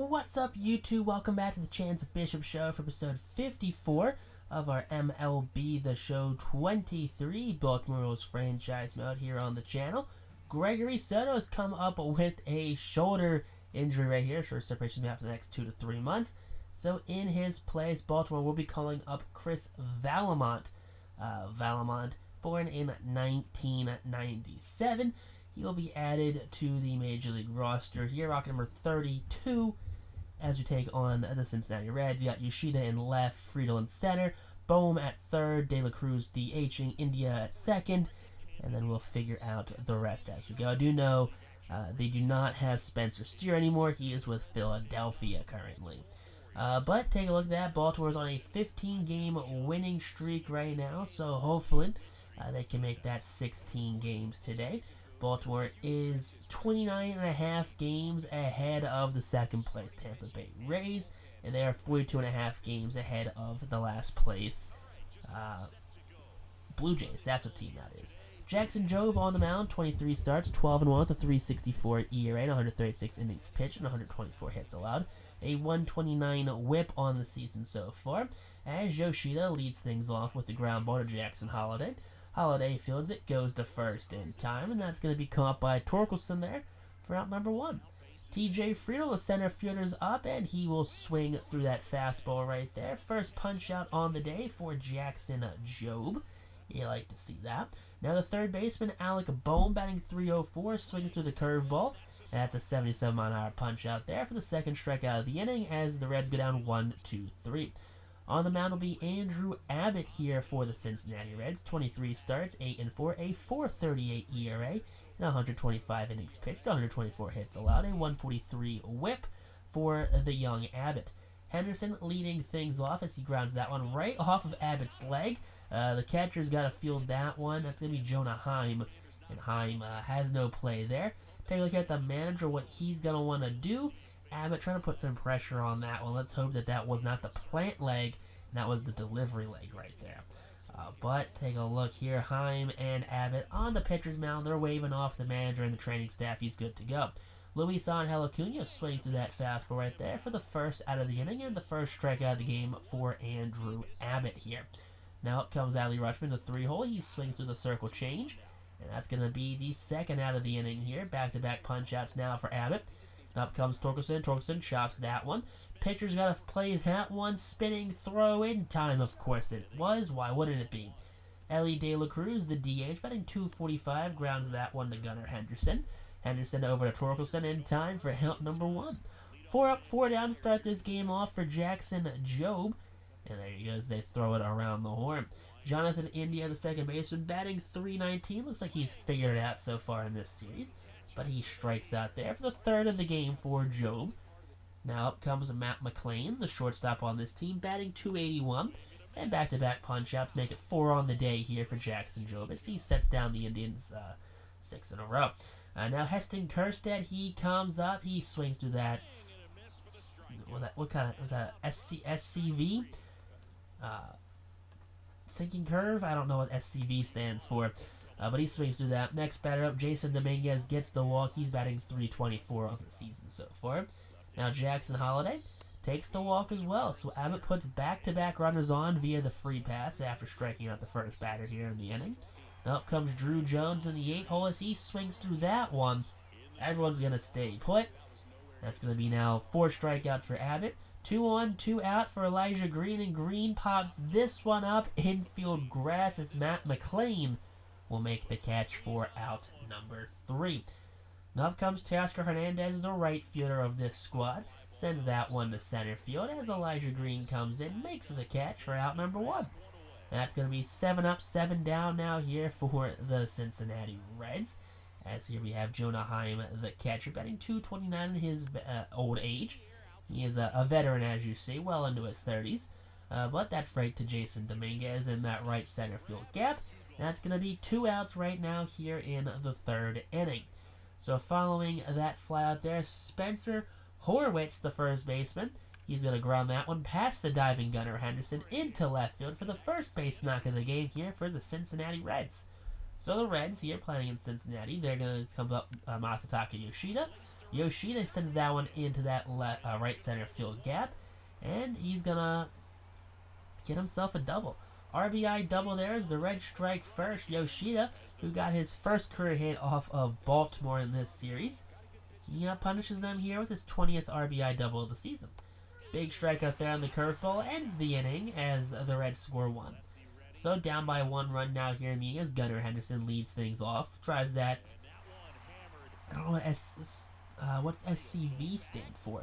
What's up, YouTube? Welcome back to the Chance Bishop Show for episode 54 of our MLB The Show 23 Baltimore Orioles franchise mode here on the channel. Gregory Soto has come up with a shoulder injury right here. Shoulder separation will be out for the next 2 to 3 months. So in his place, Baltimore will be calling up Chris Vallimont. Vallimont, born in 1997. He will be added to the Major League roster here, rocking number 32, as we take on the Cincinnati Reds. You got Yoshida in left, Friedel in center, Bohm at third, De La Cruz DHing, India at second, and then we'll figure out the rest as we go. I do know they do not have Spencer Steer anymore. He is with Philadelphia currently. But take a look at that. Baltimore's on a 15-game winning streak right now, so hopefully they can make that 16 games today. Baltimore is 29.5 games ahead of the second place Tampa Bay Rays, and they are 42.5 games ahead of the last place Blue Jays. That's what team that is. Jackson Jobe on the mound, 23 starts, 12-1 with a 3.64 ERA, 136 innings pitched, and 124 hits allowed. A 129 whip on the season so far, as Yoshida leads things off with the ground ball to Jackson Holliday. Holliday fields it, goes to first in time, and that's going to be caught by Torkelson there for out number one. TJ Friedel, the center fielder's up, and he will swing through that fastball right there. First punch out on the day for Jackson Jobe. You like to see that. Now the third baseman, Alec Bohm, batting .304, swings through the curveball. That's a 77-mile-an-hour punch out there for the second strikeout of the inning as the Reds go down 1-2-3. On the mound will be Andrew Abbott here for the Cincinnati Reds. 23 starts, 8-4, a 4.38 ERA, and 125 innings pitched, 124 hits allowed, a 143 whip for the young Abbott. Henderson leading things off as he grounds that one right off of Abbott's leg. The catcher's got to field that one. That's going to be Jonah Heim, and Heim has no play there. Take a look at the manager, what he's going to want to do. Abbott trying to put some pressure on that one. Let's hope that that was not the plant leg, and that was the delivery leg right there. But take a look here. Heim and Abbott on the pitcher's mound. They're waving off the manager and the training staff. He's good to go. Luis Angel Acuna swings through that fastball right there for the first out of the inning and the first strikeout of the game for Andrew Abbott here. Now up comes Adley Rutschman, the 3-hole. He swings through the circle change, and that's going to be the second out of the inning here. Back-to-back punch-outs now for Abbott. Up comes Torkelson. Torkelson chops that one. Pitcher's got to play that one. Spinning throw in time, of course it was. Why wouldn't it be? Ellie De La Cruz, the DH, batting .245, grounds that one to Gunnar Henderson. Henderson over to Torkelson in time for out number one. 4 up, 4 down to start this game off for Jackson Jobe. And there he goes. They throw it around the horn. Jonathan India, the second baseman, batting .319. Looks like he's figured it out so far in this series. But he strikes out there for the third of the game for Jobe. Now up comes Matt McLean, the shortstop on this team, batting .281. And back-to-back punch-outs make it 4 on the day here for Jackson Jobe as he sets down the Indians 6 in a row. Now Heston Kjerstad, he comes up. He swings through that. What kind of was that? SCV? Sinking curve? I don't know what SCV stands for. But he swings through that. Next batter up, Jason Dominguez gets the walk. He's batting .324 on the season so far. Now Jackson Holliday takes the walk as well. So Abbott puts back-to-back runners on via the free pass after striking out the first batter here in the inning. Now up comes Drew Jones in the 8-hole as he swings through that one. Everyone's going to stay put. That's going to be now 4 strikeouts for Abbott. 2 on, 2 out for Elijah Green, and Green pops this one up. Infield grass as Matt McLean will make the catch for out number 3. Now up comes Teoscar Hernandez, the right fielder of this squad. Sends that one to center field as Elijah Green comes in, makes the catch for out number 1. That's going to be 7 up, 7 down now here for the Cincinnati Reds. As here we have Jonah Heim, the catcher, batting .229 in his old age. He is a veteran, as you see, well into his 30s. But that's right to Jason Dominguez in that right center field gap. That's going to be 2 outs right now here in the third inning. So following that fly out there, Spencer Horwitz, the first baseman, he's going to ground that one past the diving Gunnar Henderson into left field for the first base knock of the game here for the Cincinnati Reds. So the Reds here playing in Cincinnati, they're going to come up Masataka Yoshida, Yoshida sends that one into that right center field gap, and he's gonna get himself a double. RBI double there as the Reds strike first. Yoshida, who got his first career hit off of Baltimore in this series, he punishes them here with his 20th RBI double of the season. Big strikeout there on the curveball ends the inning as the Reds score one. So down by 1 run now here in the inning as Gunnar Henderson leads things off. Drives that, I don't know what SCV stand for.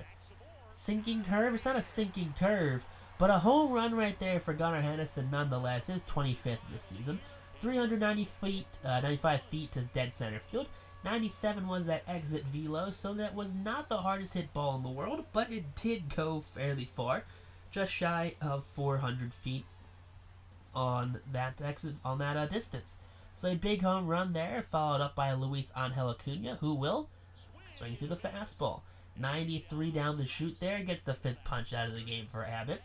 Sinking curve? It's not a sinking curve, but a home run right there for Gunnar Henderson nonetheless. His 25th of the season. 95 feet to dead center field. 97 was that exit velo, so that was not the hardest hit ball in the world, but it did go fairly far, just shy of 400 feet on that distance. So a big home run there, followed up by Luis Angel Acuna, who will swing through the fastball. 93 down the chute there, gets the 5th punch out of the game for Abbott.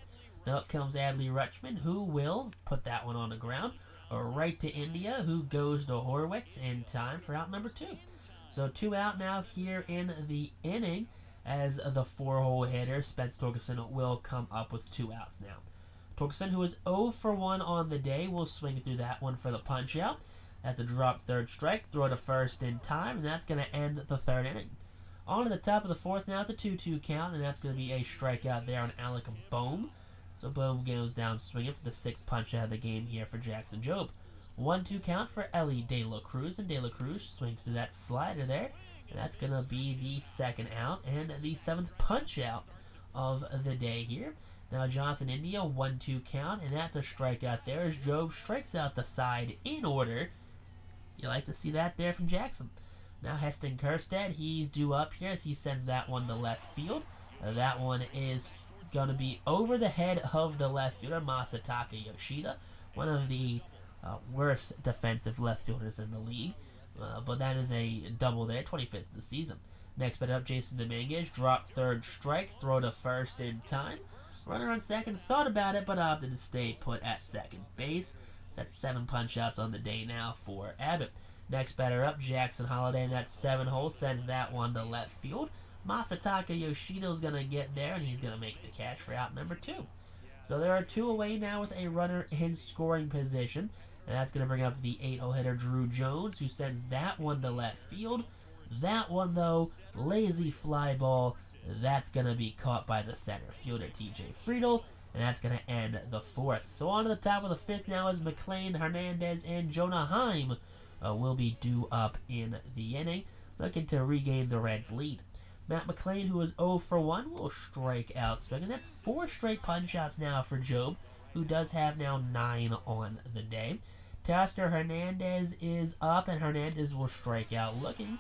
Now up comes Adley Rutschman, who will put that one on the ground. Right to India, who goes to Horwitz in time for out number 2. So 2 out now here in the inning as the 4-hole hitter, Spence Torkelson, will come up with 2 outs now. Torkelson, who is 0 for 1 on the day, will swing through that one for the punch out. That's a drop third strike, throw to first in time, and that's going to end the 3rd inning. On to the top of the 4th now, it's a 2-2 count, and that's going to be a strikeout there on Alec Bohm. So Bohm goes down swinging for the 6th punch out of the game here for Jackson Jobe. 1-2 count for Ellie De La Cruz, and De La Cruz swings through that slider there, and that's going to be the 2nd out and the 7th punch out of the day here. Now Jonathan India, 1-2 count, and that's a strikeout there as Jobe strikes out the side in order. You like to see that there from Jackson. Now Heston Kjerstad, he's due up here as he sends that one to left field. That one is going to be over the head of the left fielder, Masataka Yoshida, one of the worst defensive left fielders in the league. But that is a double there, 25th of the season. Next batter up, Jason Dominguez, drop 3rd strike, throw to first in time. Runner on 2nd, thought about it, but opted to stay put at 2nd base. That's 7 punch outs on the day now for Abbott. Next batter up, Jackson Holliday in that 7-hole, sends that one to left field. Masataka Yoshida's going to get there, and he's going to make the catch for out number 2. So there are 2 away now with a runner in scoring position, and that's going to bring up the 8-hole hitter Drew Jones, who sends that one to left field. That one, though, lazy fly ball, that's going to be caught by the center fielder TJ Friedel, and that's going to end the 4th. So on to the top of the 5th now as McLean, Hernandez, and Jonah Heim will be due up in the inning, looking to regain the Reds' lead. Matt McLean, who is 0 for 1, will strike out swinging. That's 4 straight punch-outs now for Jobe, who does have now 9 on the day. Teoscar Hernandez is up, and Hernandez will strike out looking.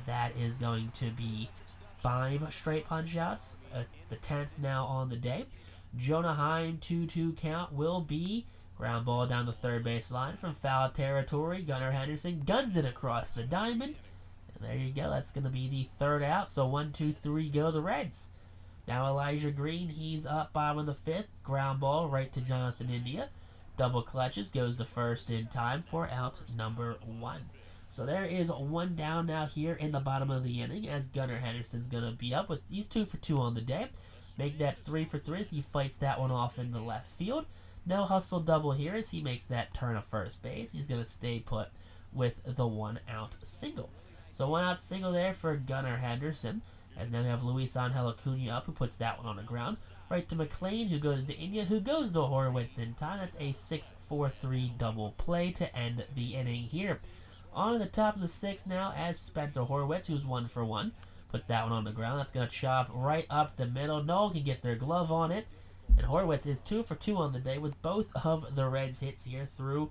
That is going to be 5 straight punch-outs, the 10th now on the day. Jonah Heim, 2-2 count, will be ground ball down the 3rd base line from foul territory. Gunnar Henderson guns it across the diamond. And there you go. That's going to be the 3rd out. So 1, 2, 3 go the Reds. Now Elijah Green, he's up bottom of the 5th. Ground ball right to Jonathan India. Double clutches, goes to first in time for out number 1. So there is 1 down now here in the bottom of the inning as Gunnar Henderson's going to be up with these 2 for 2 on the day. Make that 3 for 3 as he fights that one off in the left field. No hustle double here as he makes that turn of first base. He's going to stay put with the 1 out single. So 1 out single there for Gunnar Henderson. As now we have Luis Angel Acuna up, who puts that one on the ground. Right to McLean, who goes to India, who goes to Horwitz in time. That's a 6-4-3 double play to end the inning here. On to the top of the 6th now as Spencer Horwitz, who's 1 for 1, puts that one on the ground. That's going to chop right up the middle. No one can get their glove on it. And Horwitz is 2 for 2 on the day with both of the Reds' hits here through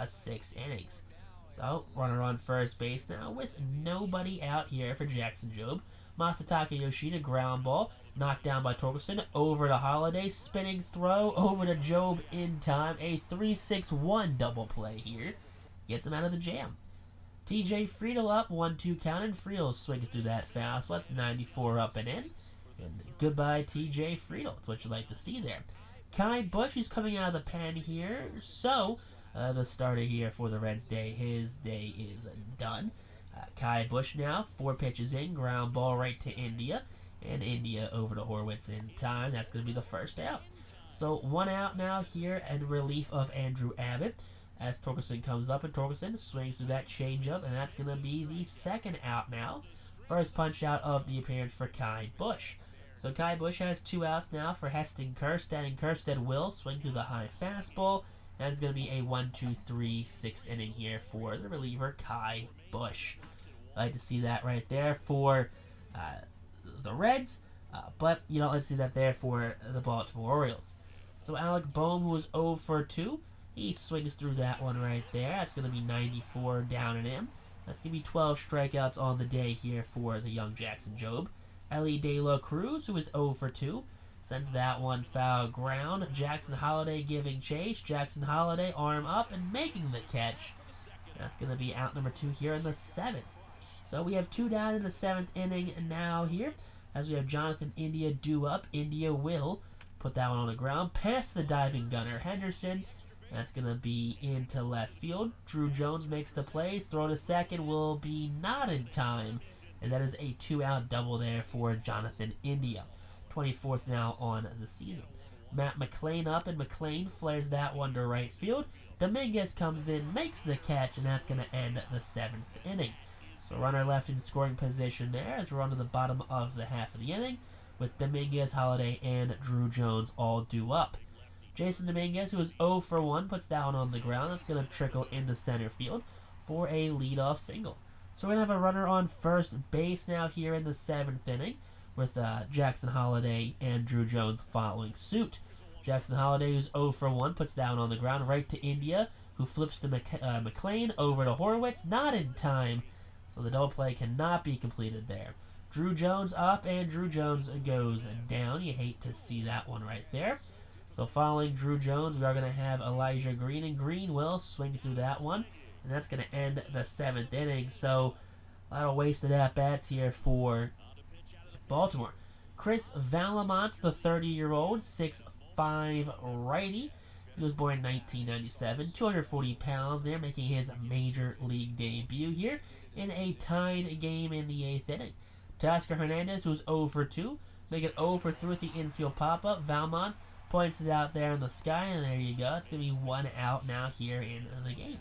6 innings. So, runner on first base now with nobody out here for Jackson Jobe. Masataka Yoshida, ground ball, knocked down by Torkelson, over to Holliday, spinning throw, over to Jobe in time. A 3-6-1 double play here. Gets him out of the jam. TJ Friedel up, 1-2 count, and Friedel swings through that fastball. That's 94 up and in. And goodbye, TJ Friedel. That's what you like to see there. Kai Bush, he's coming out of the pen here. So, the starter here for the Reds' day, his day is done. Kai Bush now, 4 pitches in, ground ball right to India, and India over to Horwitz in time. That's going to be the first out. So 1 out now here in relief of Andrew Abbott as Torkelson comes up, and Torkelson swings through that changeup, and that's going to be the second out now. First punch out of the appearance for Kai Bush. So Kai Bush has 2 outs now for Heston Kjerstad, and Kjerstad will swing through the high fastball. That is going to be a 1-2-3 6th inning here for the reliever Kai Bush. I like to see that right there for the Reds, but you don't let's see that there for the Baltimore Orioles. So Alec Boehm, who was 0 for 2, he swings through that one right there. That's going to be 94 down and in. That's going to be 12 strikeouts on the day here for the young Jackson Jobe. Ellie De La Cruz, who is 0 for 2, sends that one foul ground. Jackson Holliday giving chase. Jackson Holliday arm up and making the catch. That's going to be out number 2 here in the 7th. So we have 2 down in the 7th inning now here, as we have Jonathan India due up. India will put that one on the ground past the diving gunner Henderson. That's going to be into left field. Drew Jones makes the play. Throw to second will be not in time, and that is a 2-out double there for Jonathan India. 24th now on the season. Matt McLean up, and McLean flares that one to right field. Dominguez comes in, makes the catch, and that's going to end the 7th inning. So runner left in scoring position there as we're on to the bottom of the half of the inning with Dominguez, Holliday, and Drew Jones all due up. Jason Dominguez, who is 0 for 1, puts that one on the ground. That's going to trickle into center field for a leadoff single. So we're going to have a runner on first base now here in the 7th inning with Jackson Holliday and Drew Jones following suit. Jackson Holliday, who's 0 for 1, puts that one on the ground right to India, who flips to McLean over to Horwitz, not in time. So the double play cannot be completed there. Drew Jones up, and Drew Jones goes down. You hate to see that one right there. So following Drew Jones, we are going to have Elijah Green, and Green will swing through that one. And that's going to end the 7th inning. So a lot of wasted at-bats here for Baltimore. Chris Vallimont, the 30-year-old, 6'5" righty. He was born in 1997, 240 pounds there, making his major league debut here in a tied game in the 8th inning. Teoscar Hernandez, who's 0 for 2, make it 0 for 3 with the infield pop-up. Valmont points it out there in the sky, and there you go. It's going to be 1 out now here in the game.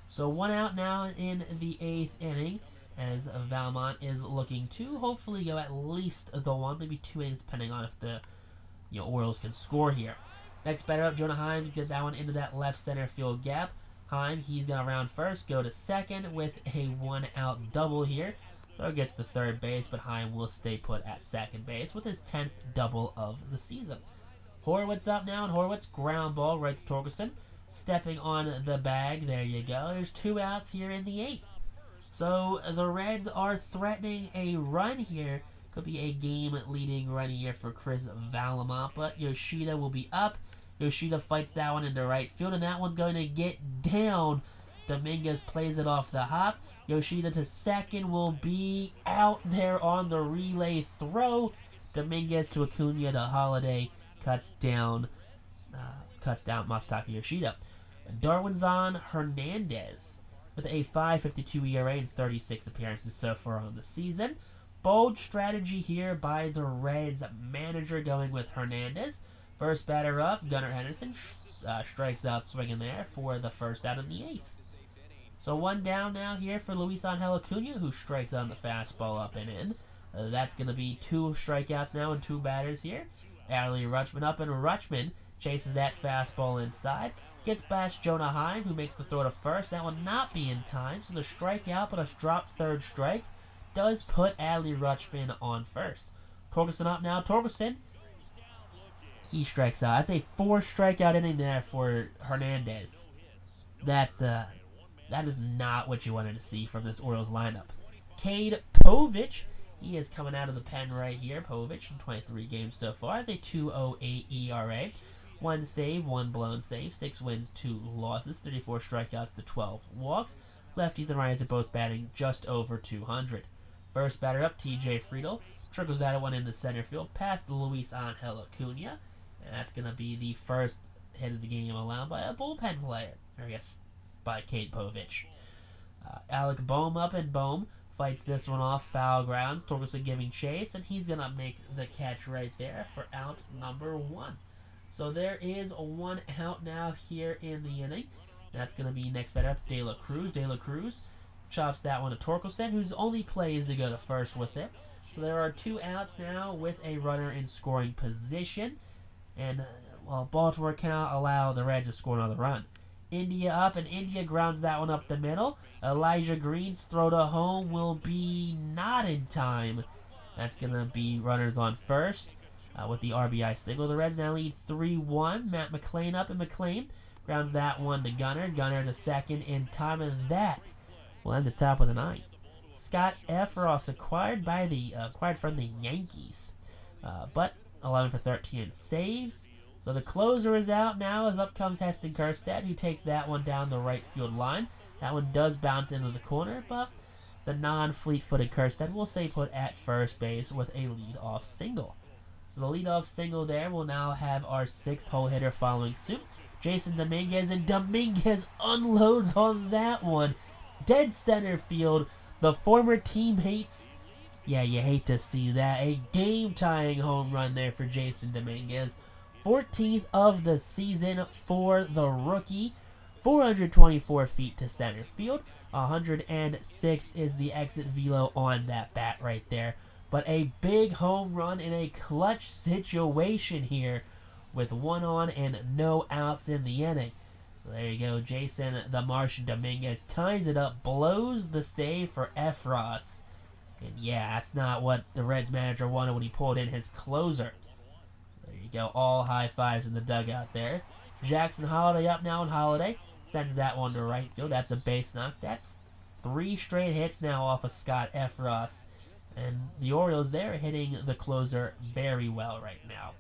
So 1 out now in the 8th inning as Valmont is looking to hopefully go at least the 1, maybe 2 innings, depending on if the Orioles can score here. Next batter up, Jonah Heim, get that one into that left center field gap. Heim, he's going to round first, go to second with a 1-out double here. Throw gets to third base, but Heim will stay put at second base with his 10th double of the season. Horwitz up now, and Horwitz ground ball right to Torkelson. Stepping on the bag, there you go. There's 2 outs here in the 8th. So the Reds are threatening a run here. Could be a game-leading run here for Chris Vallimont, but Yoshida will be up. Yoshida fights that one into right field, and that one's going to get down. Dominguez plays it off the hop. Yoshida to second will be out there on the relay throw. Dominguez to Acuna to Holliday cuts down Masataka Yoshida. Darwinzon Hernandez with a 5.52 ERA and 36 appearances so far on the season. Bold strategy here by the Reds manager going with Hernandez. First batter up, Gunnar Henderson strikes out swinging there for the first out in the 8th. So 1 down now here for Luis Angel Acuna, who strikes on the fastball up and in. That's going to be 2 strikeouts now and 2 batters here. Adley Rutschman up, and Rutschman chases that fastball inside. Gets past Jonah Heim, who makes the throw to first. That will not be in time, so the strikeout, but a drop third strike does put Adley Rutschman on first. Torkelson up now. Torkelson, he strikes out. That's a 4 strikeout inning there for Hernandez. That is not what you wanted to see from this Orioles lineup. Cade Povich, he is coming out of the pen right here. Povich in 23 games so far has a 2.08 ERA. 1 save, 1 blown save, 6 wins, 2 losses, 34 strikeouts to 12 walks. Lefties and righties are both batting just over 200. First batter up, TJ Friedl. Trickles that one into center field past Luis Angel Acuna. And that's going to be the first hit of the game allowed by a bullpen player. Or I guess by Cade Povich. Alec Boehm up, and Boehm fights this one off foul grounds. Torkelson giving chase, and he's going to make the catch right there for out number 1. So there is 1 out now here in the inning. That's going to be next batter up, De La Cruz. De La Cruz chops that one to Torkelson, whose only play is to go to first with it. So there are 2 outs now with a runner in scoring position. And, Baltimore cannot allow the Reds to score another run. India up, and India grounds that one up the middle. Elijah Green's throw to home will be not in time. That's going to be runners on first with the RBI single. The Reds now lead 3-1. Matt McClain up, and McClain grounds that one to Gunnar. Gunnar to second in time, and that will end the top of the 9th. Scott Efros acquired from the Yankees, but 11 for 13 saves. So the closer is out now, as up comes Heston Kjerstad, who takes that one down the right field line. That one does bounce into the corner, but the non-fleet-footed Kjerstad will stay put at first base with a lead-off single. So the lead-off single there will now have our 6th hole hitter following suit, Jason Dominguez, and Dominguez unloads on that one. Dead center field. The former teammates, yeah, you hate to see that. A game-tying home run there for Jason Dominguez. 14th of the season for the rookie. 424 feet to center field. 106 is the exit velo on that bat right there. But a big home run in a clutch situation here with 1 on and no outs in the inning. So there you go. Jason the Martian Dominguez ties it up, blows the save for Efros. And yeah, that's not what the Reds manager wanted when he pulled in his closer. So there you go. All high fives in the dugout there. Jackson Holiday up now, and Holiday sends that one to right field. That's a base knock. That's 3 straight hits now off of Scott Efros. And the Orioles, they're hitting the closer very well right now.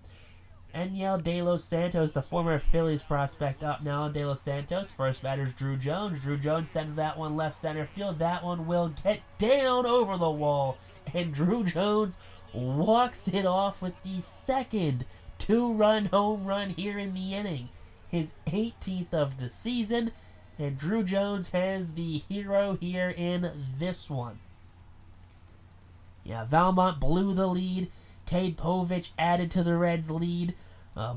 Enyel De Los Santos, the former Phillies prospect, up now. De Los Santos, first batter's Drew Jones. Drew Jones sends that one left center field. That one will get down over the wall. And Drew Jones walks it off with the second 2-run home run here in the inning. His 18th of the season. And Drew Jones has the hero here in this one. Yeah, Vallimont blew the lead. Cade Povich added to the Reds' lead.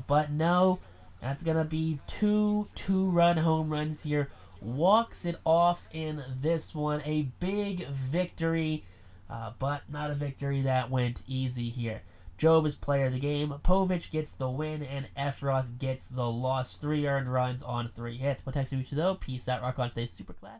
But no, that's going to be 2 2-run home runs here. Walks it off in this one. A big victory, but not a victory that went easy here. Job is player of the game. Povich gets the win, and Efros gets the loss. 3 earned runs on 3 hits. But thanks to each though. Peace out. Rock on. Stay super class.